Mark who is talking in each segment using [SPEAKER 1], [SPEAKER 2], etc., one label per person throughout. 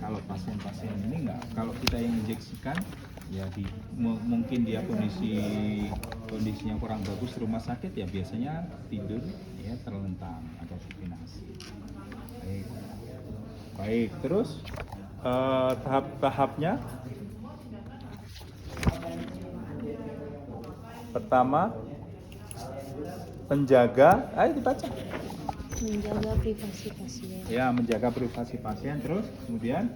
[SPEAKER 1] Kalau pasien-pasien ini enggak, kalau kita yang injeksikan ya mungkin dia kondisinya kurang bagus di rumah sakit ya biasanya tidur ya terlentang atau supinasi. Baik, terus tahap-tahapnya pertama menjaga, ayo dibaca.
[SPEAKER 2] Menjaga privasi pasien.
[SPEAKER 1] Ya, menjaga privasi pasien, terus kemudian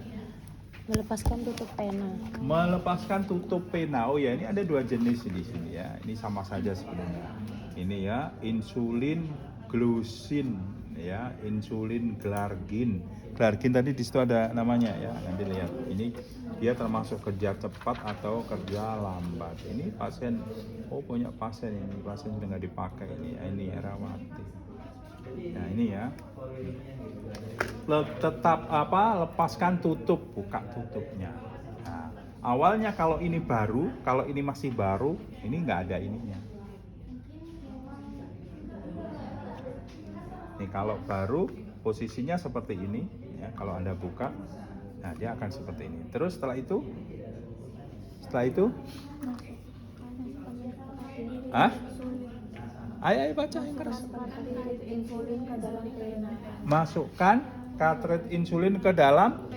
[SPEAKER 2] Melepaskan tutup pena.
[SPEAKER 1] melepaskan tutup pena. Oh ya, ini ada dua jenis di sini ya. Ini sama saja sebenarnya. Ini ya, insulin glusin ya, insulin glargin. Glargin tadi di situ ada namanya ya. Nanti lihat. Ini dia termasuk kerja cepat atau kerja lambat. Ini pasien, oh banyak pasien ini, pasien sudah nggak dipakai ini Herawati. Nah ini ya. Tetap lepaskan tutup, buka tutupnya. Nah, awalnya kalau ini baru, kalau ini masih baru, ini nggak ada ininya. Nih kalau baru posisinya seperti ini ya, kalau Anda buka, nah dia akan seperti ini. Terus setelah itu ayo baca yang keras.
[SPEAKER 2] Insulin ke dalam pena.
[SPEAKER 1] Masukkan cartridge insulin ke dalam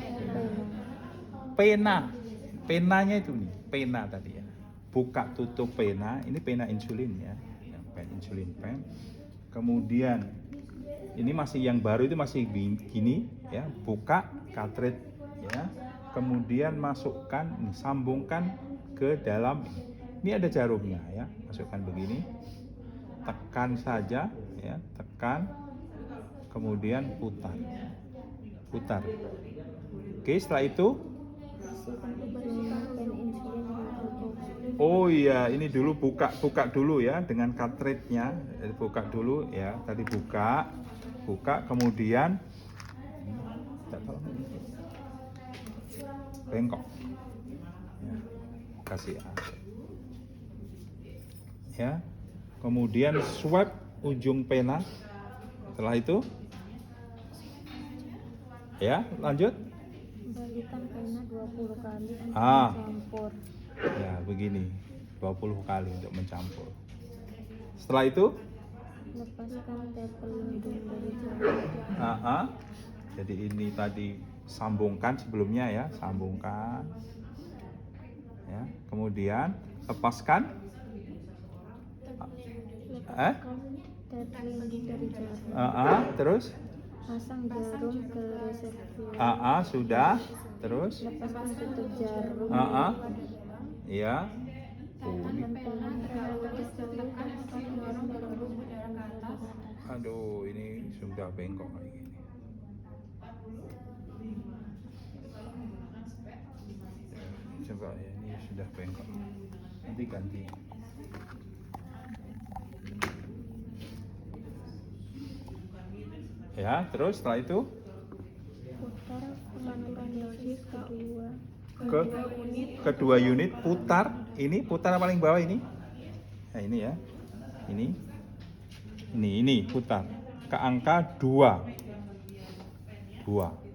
[SPEAKER 1] pena. Penanya itu nih, pena tadi ya. Buka tutup pena, ini pena insulin ya. Pen insulin pen. Kemudian ini masih yang baru itu masih gini ya, buka cartridge ya. Kemudian masukkan, sambungkan ke dalam ini. Ini ada jarumnya ya, masukkan begini. Tekan saja ya, tekan. Kemudian putar. Oke, setelah itu oh iya, ini dulu buka dulu ya dengan cartridge-nya. Buka dulu ya, tadi buka, kemudian bengkok. Ya, kasih ya. Kemudian swab ujung pena. Setelah itu ya, lanjut.
[SPEAKER 2] Balikan pena 20 kali untuk mencampur.
[SPEAKER 1] Ya, begini. 20 kali untuk mencampur. Setelah itu
[SPEAKER 2] lepaskan tape pelindung dari jarum.
[SPEAKER 1] Jadi ini tadi sambungkan sebelumnya ya, sambungkan. Ya, kemudian lepaskan
[SPEAKER 2] tape pelindung dari jarum.
[SPEAKER 1] Terus
[SPEAKER 2] Pasang jarum ke reservoir.
[SPEAKER 1] sudah. Terus
[SPEAKER 2] Lepaskan tutup jarum.
[SPEAKER 1] iya.
[SPEAKER 2] Tahan pena relatif jauh dan dorong udara ke atas.
[SPEAKER 1] Aduh, ini sudah bengkok kayak gini. Coba ya, ini sudah bengkok. Nanti ganti. Ya, terus setelah itu
[SPEAKER 2] Putar pengaturan dosis
[SPEAKER 1] kedua unit putar. Ini putar paling bawah ini. Nah, ini ya. Ini putar ke angka 2.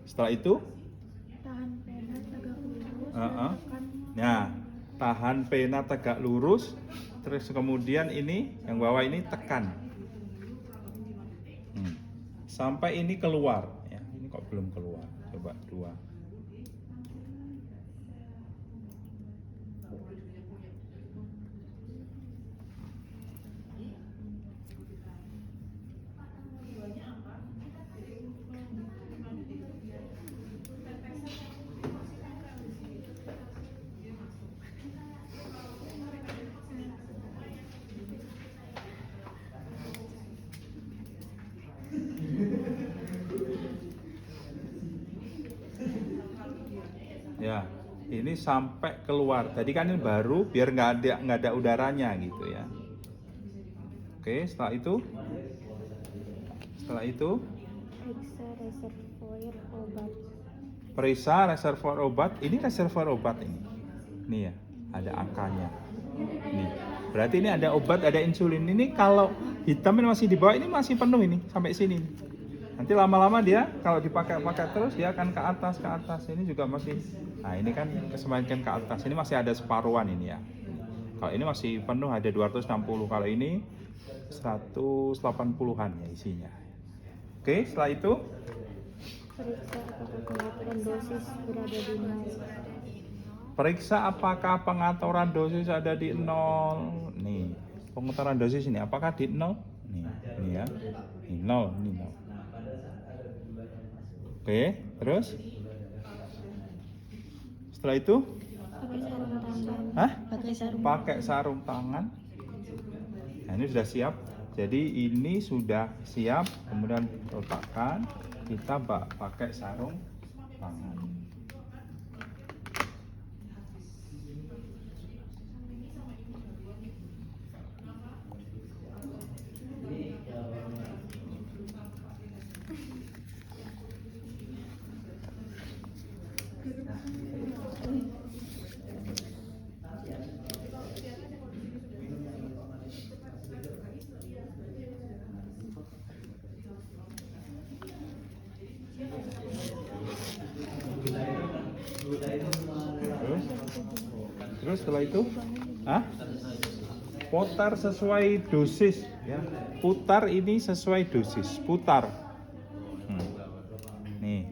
[SPEAKER 1] Setelah itu
[SPEAKER 2] tahan pena tegak lurus.
[SPEAKER 1] Nah, tahan pena tegak lurus. Terus kemudian ini yang bawah ini tekan. Sampai ini keluar ya. Ini kok belum keluar. Coba 2. Ya, ini sampai keluar. Tadi kan ini baru, biar nggak ada udaranya gitu ya. Oke, setelah itu periksa reservoir obat. Ini reservoir obat ini. Nih ya, ada angkanya. Nih, berarti ini ada obat, ada insulin. Ini kalau hitam ini masih di bawah, ini masih penuh ini sampai sini. Nanti lama-lama dia kalau dipakai terus dia akan ke atas. Ini juga masih, nah ini kan semakin ke atas, ini masih ada separuhan ini ya. Kalau ini masih penuh ada 260, kalau ini 180-an ya isinya. Oke, setelah itu
[SPEAKER 2] periksa apakah pengaturan dosis ada
[SPEAKER 1] periksa apakah pengaturan dosis ada di
[SPEAKER 2] di 0.
[SPEAKER 1] 0. Nih, pengaturan dosis ini apakah di 0? Nih, ini ya. Ini 0, ini 0. Oke, terus setelah itu pakai sarung tangan. Nah, ini sudah siap. Jadi ini sudah siap, kemudian letakkan, kita pakai sarung tangan. Terus setelah itu, putar sesuai dosis ya. Putar ini sesuai dosis, putar. Nih,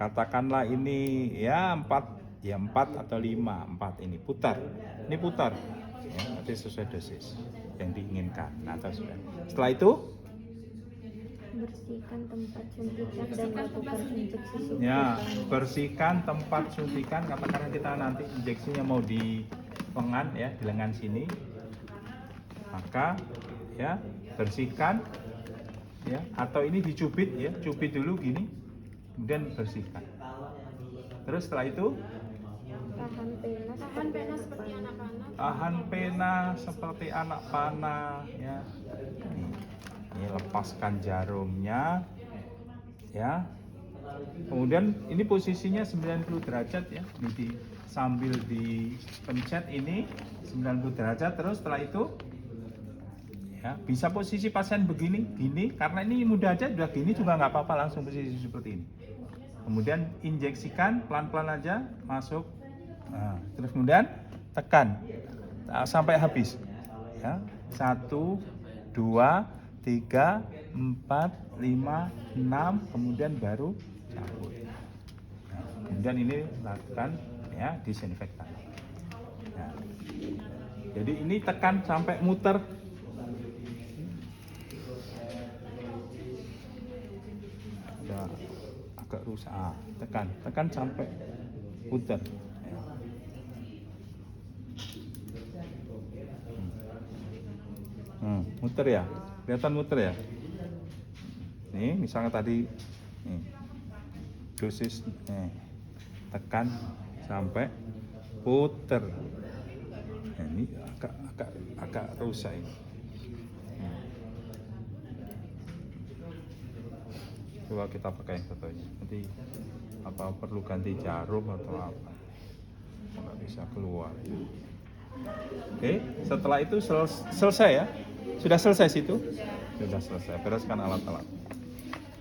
[SPEAKER 1] katakanlah ini ya 4 atau 5, 4 ini putar. Ini putar. Ya, nanti sesuai dosis yang diinginkan. Nah, setelah itu
[SPEAKER 3] bersihkan tempat suntikan dan lakukan injeksi suntikan.
[SPEAKER 1] ya, bersihkan tempat suntikan. Katakanlah kita nanti injeksinya mau di lengan ya, di lengan sini. Maka ya, bersihkan ya, atau ini dicubit ya, cubit dulu gini. Kemudian bersihkan. Terus setelah itu
[SPEAKER 3] Tahan pena
[SPEAKER 2] seperti anak panah.
[SPEAKER 1] tahan pena seperti anak panah ya. Ini lepaskan jarumnya ya. Kemudian ini posisinya 90 derajat ya. Ini sambil dipencet ini 90 derajat. Terus setelah itu ya, bisa posisi pasien begini, gini, karena ini mudah aja, udah gini juga nggak apa-apa, langsung posisi seperti ini. Kemudian injeksikan pelan-pelan aja masuk. Nah, terus kemudian tekan sampai habis. Ya, 1, 2, 3, 4, 5, 6, kemudian baru cabut. Nah, kemudian ini lakukan ya disinfektan. Nah, jadi ini tekan sampai muter. Ada agak rusak. Tekan sampai puter. Muter ya, kelihatan muter ya. Nih, misalnya tadi nih, dosis tekan sampai puter. Nah, ini agak rusak ini. Coba kita pakai fotonya. Nanti apa perlu ganti jarum atau apa? Nggak bisa keluar. Oke, setelah itu selesai ya. Sudah selesai situ? Sudah selesai. Bereskan alat-alat.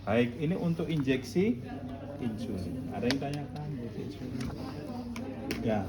[SPEAKER 1] Baik, ini untuk injeksi insulin. Ada yang tanyakan insulin? Ya.